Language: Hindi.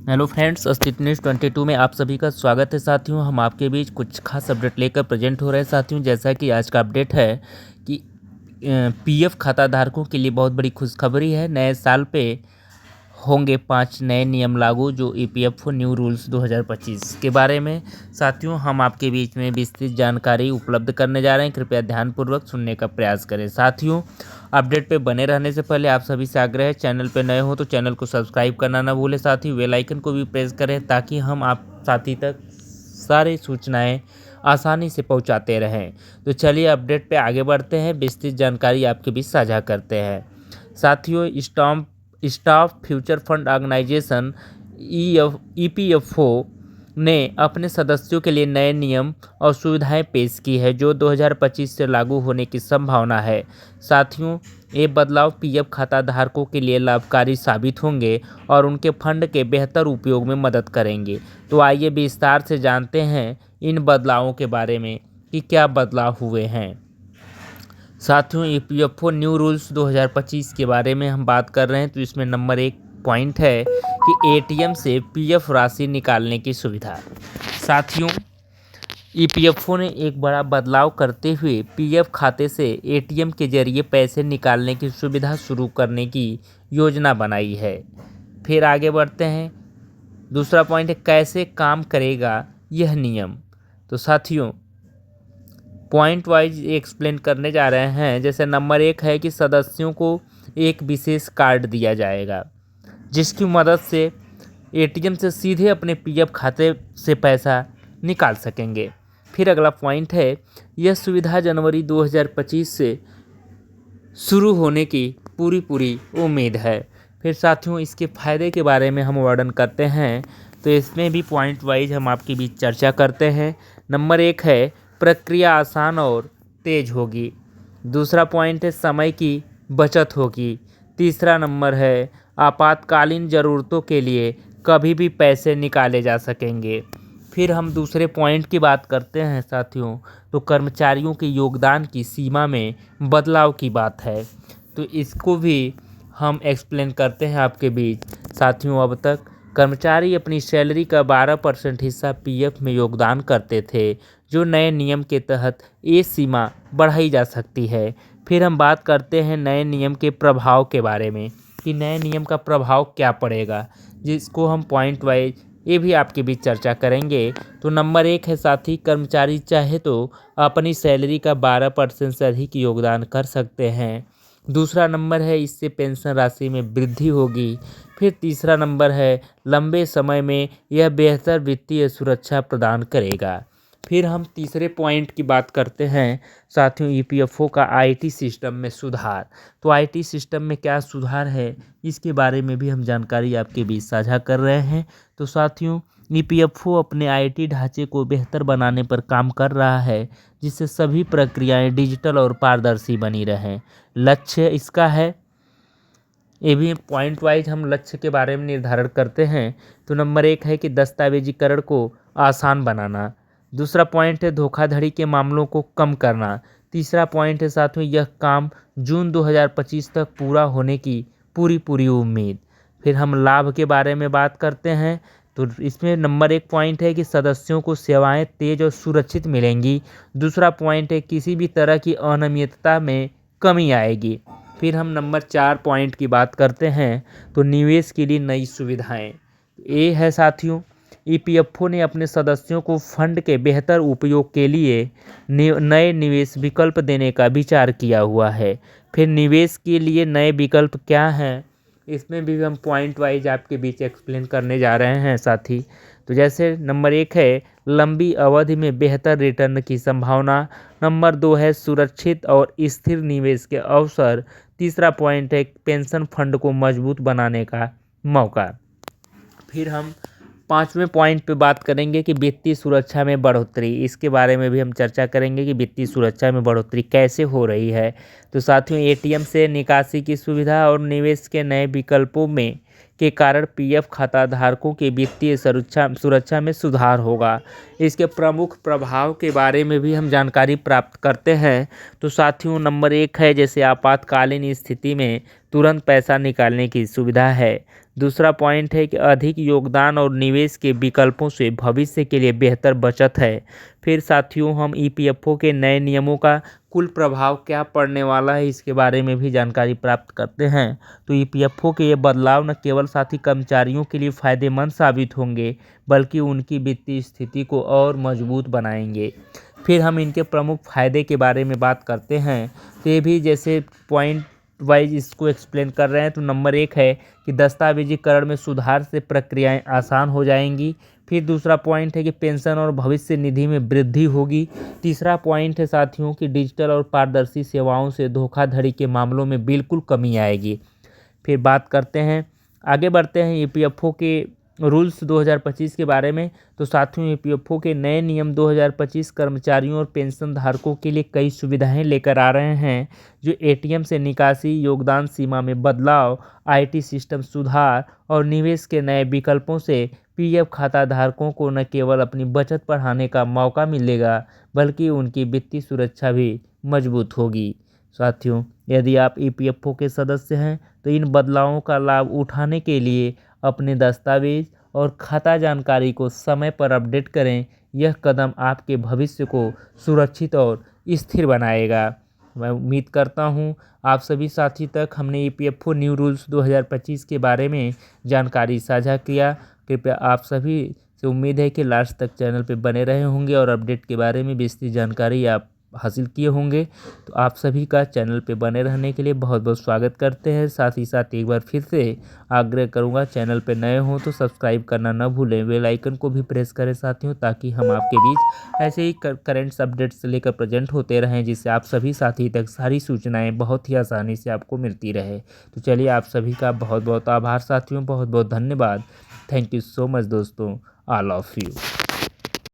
हेलो फ्रेंड्स, अस्तित्व न्यूज़ 22 में आप सभी का स्वागत है। साथियों, हम आपके बीच कुछ खास अपडेट लेकर प्रेजेंट हो रहे हैं। साथियों, जैसा कि आज का अपडेट है कि पीएफ खाता धारकों के लिए बहुत बड़ी खुशखबरी है। नए साल पे होंगे 5 नए नियम लागू, जो ईपीएफओ न्यू रूल्स 2025 के बारे में साथियों हम आपके बीच में विस्तृत जानकारी उपलब्ध करने जा रहे हैं। कृपया ध्यानपूर्वक सुनने का प्रयास करें। साथियों, अपडेट पे बने रहने से पहले आप सभी से आग्रह है, चैनल पे नए हो तो चैनल को सब्सक्राइब करना ना भूलें। साथ ही बेल आइकन को भी प्रेस करें ताकि हम आप साथी तक सारी सूचनाएं आसानी से पहुंचाते रहें। तो चलिए अपडेट पे आगे बढ़ते हैं, विस्तृत जानकारी आपके बीच साझा करते हैं। साथियों, staff future fund organisation EPFO ने अपने सदस्यों के लिए नए नियम और सुविधाएं पेश की है, जो 2025 से लागू होने की संभावना है। साथियों, ये बदलाव पीएफ खाता धारकों के लिए लाभकारी साबित होंगे और उनके फंड के बेहतर उपयोग में मदद करेंगे। तो आइए विस्तार से जानते हैं इन बदलावों के बारे में कि क्या बदलाव हुए हैं। साथियों, ईपीएफओ न्यू रूल्स 2025 के बारे में हम बात कर रहे हैं, तो इसमें नंबर 1 पॉइंट है कि एटीएम से पीएफ राशि निकालने की सुविधा। साथियों, ईपीएफओ ने एक बड़ा बदलाव करते हुए पीएफ खाते से एटीएम के जरिए पैसे निकालने की सुविधा शुरू करने की योजना बनाई है। फिर आगे बढ़ते हैं। दूसरा पॉइंट है, कैसे काम करेगा यह नियम। तो साथियों, पॉइंट वाइज एक्सप्लेन करने जा रहे हैं। जैसे नंबर 1 है कि सदस्यों को एक विशेष कार्ड दिया जाएगा, जिसकी मदद से एटीएम से सीधे अपने पीएफ खाते से पैसा निकाल सकेंगे। फिर अगला पॉइंट है, यह सुविधा जनवरी 2025 से शुरू होने की पूरी उम्मीद है। फिर साथियों, इसके फ़ायदे के बारे में हम वर्णन करते हैं, तो इसमें भी पॉइंट वाइज हम आपके बीच चर्चा करते हैं। नंबर 1 है, प्रक्रिया आसान और तेज होगी। दूसरा पॉइंट है, समय की बचत होगी। तीसरा नंबर है, आपातकालीन ज़रूरतों के लिए कभी भी पैसे निकाले जा सकेंगे। फिर हम दूसरे पॉइंट की बात करते हैं साथियों, तो कर्मचारियों के योगदान की सीमा में बदलाव की बात है, तो इसको भी हम एक्सप्लेन करते हैं आपके बीच। साथियों, अब तक कर्मचारी अपनी सैलरी का 12% हिस्सा पीएफ में योगदान करते थे, जो नए नियम के तहत ये सीमा बढ़ाई जा सकती है। फिर हम बात करते हैं नए नियम के प्रभाव के बारे में, कि नए नियम का प्रभाव क्या पड़ेगा, जिसको हम पॉइंट वाइज ये भी आपके बीच चर्चा करेंगे। तो नंबर 1 है साथी, कर्मचारी चाहे तो अपनी सैलरी का 12% से अधिक योगदान कर सकते हैं। दूसरा नंबर है, इससे पेंशन राशि में वृद्धि होगी। फिर तीसरा नंबर है, लंबे समय में यह बेहतर वित्तीय सुरक्षा प्रदान करेगा। फिर हम तीसरे पॉइंट की बात करते हैं साथियों, ईपीएफओ का आईटी सिस्टम में सुधार। तो आईटी सिस्टम में क्या सुधार है, इसके बारे में भी हम जानकारी आपके बीच साझा कर रहे हैं। तो साथियों, ईपीएफओ अपने आईटी ढांचे को बेहतर बनाने पर काम कर रहा है, जिससे सभी प्रक्रियाएं डिजिटल और पारदर्शी बनी रहें। लक्ष्य इसका है, ये भी पॉइंट वाइज हम लक्ष्य के बारे में निर्धारण करते हैं। तो नंबर 1 है कि दस्तावेजीकरण को आसान बनाना। दूसरा पॉइंट है, धोखाधड़ी के मामलों को कम करना। तीसरा पॉइंट है साथियों, यह काम जून 2025 तक पूरा होने की पूरी उम्मीद। फिर हम लाभ के बारे में बात करते हैं, तो इसमें नंबर 1 पॉइंट है कि सदस्यों को सेवाएं तेज और सुरक्षित मिलेंगी। दूसरा पॉइंट है, किसी भी तरह की अनियमितता में कमी आएगी। फिर हम नंबर 4 पॉइंट की बात करते हैं, तो निवेश के लिए नई सुविधाएं। ये है साथियों, ईपीएफओ ने अपने सदस्यों को फंड के बेहतर उपयोग के लिए नए निवेश विकल्प देने का विचार किया हुआ है। फिर निवेश के लिए नए विकल्प क्या हैं, इसमें भी हम पॉइंट वाइज आपके बीच एक्सप्लेन करने जा रहे हैं साथी। तो जैसे नंबर 1 है, लंबी अवधि में बेहतर रिटर्न की संभावना। नंबर 2 है, सुरक्षित और स्थिर निवेश के अवसर। तीसरा पॉइंट है, पेंशन फंड को मजबूत बनाने का मौका। फिर हम 5वें पॉइंट पे बात करेंगे कि वित्तीय सुरक्षा में बढ़ोतरी। इसके बारे में भी हम चर्चा करेंगे कि वित्तीय सुरक्षा में बढ़ोतरी कैसे हो रही है। तो साथियों, एटीएम से निकासी की सुविधा और निवेश के नए विकल्पों में के कारण पीएफ खाता धारकों की वित्तीय सुरक्षा में सुधार होगा। इसके प्रमुख प्रभाव के बारे में भी हम जानकारी प्राप्त करते हैं। तो साथियों, नंबर 1 है, जैसे आपातकालीन स्थिति में तुरंत पैसा निकालने की सुविधा है। दूसरा पॉइंट है कि अधिक योगदान और निवेश के विकल्पों से भविष्य के लिए बेहतर बचत है। फिर साथियों, हम ईपीएफओ के नए नियमों का कुल प्रभाव क्या पड़ने वाला है इसके बारे में भी जानकारी प्राप्त करते हैं। तो ईपीएफओ के ये बदलाव न केवल साथी कर्मचारियों के लिए फायदेमंद साबित होंगे, बल्कि उनकी वित्तीय स्थिति को और मजबूत बनाएंगे। फिर हम इनके प्रमुख फायदे के बारे में बात करते हैं। तो ये भी जैसे पॉइंट वाइज इसको एक्सप्लेन कर रहे हैं। तो नंबर 1 है कि दस्तावेजीकरण में सुधार से प्रक्रियाएं आसान हो जाएंगी। फिर दूसरा पॉइंट है कि पेंशन और भविष्य निधि में वृद्धि होगी। तीसरा पॉइंट है साथियों कि डिजिटल और पारदर्शी सेवाओं से धोखाधड़ी के मामलों में बिल्कुल कमी आएगी। फिर बात करते हैं, आगे बढ़ते हैं ईपीएफओ के रूल्स 2025 के बारे में। तो साथियों, ईपीएफओ के नए नियम 2025 कर्मचारियों और पेंशन धारकों के लिए कई सुविधाएं लेकर आ रहे हैं, जो एटीएम से निकासी, योगदान सीमा में बदलाव, आईटी सिस्टम सुधार और निवेश के नए विकल्पों से पीएफ खाता धारकों को न केवल अपनी बचत बढ़ाने का मौका मिलेगा, बल्कि उनकी वित्तीय सुरक्षा भी मजबूत होगी। साथियों, यदि आप ईपीएफओ के सदस्य हैं तो इन बदलावों का लाभ उठाने के लिए अपने दस्तावेज और खाता जानकारी को समय पर अपडेट करें। यह कदम आपके भविष्य को सुरक्षित और स्थिर बनाएगा। मैं उम्मीद करता हूं आप सभी साथी तक हमने ईपीएफओ न्यू रूल्स 2025 के बारे में जानकारी साझा किया। कृपया आप सभी से उम्मीद है कि लास्ट तक चैनल पर बने रहे होंगे और अपडेट के बारे में विस्तृत जानकारी आप हासिल किए होंगे। तो आप सभी का चैनल पे बने रहने के लिए बहुत बहुत स्वागत करते हैं। साथ ही साथ एक बार फिर से आग्रह करूंगा, चैनल पे नए हो तो सब्सक्राइब करना न भूलें, बेल आइकन को भी प्रेस करें साथियों, ताकि हम आपके बीच ऐसे ही करेंट्स अपडेट्स लेकर प्रेजेंट होते रहें, जिससे आप सभी साथी तक सारी सूचनाएँ बहुत ही आसानी से आपको मिलती रहे। तो चलिए, आप सभी का बहुत बहुत आभार साथियों, बहुत बहुत धन्यवाद। थैंक यू सो मच दोस्तों, ऑल ऑफ यू।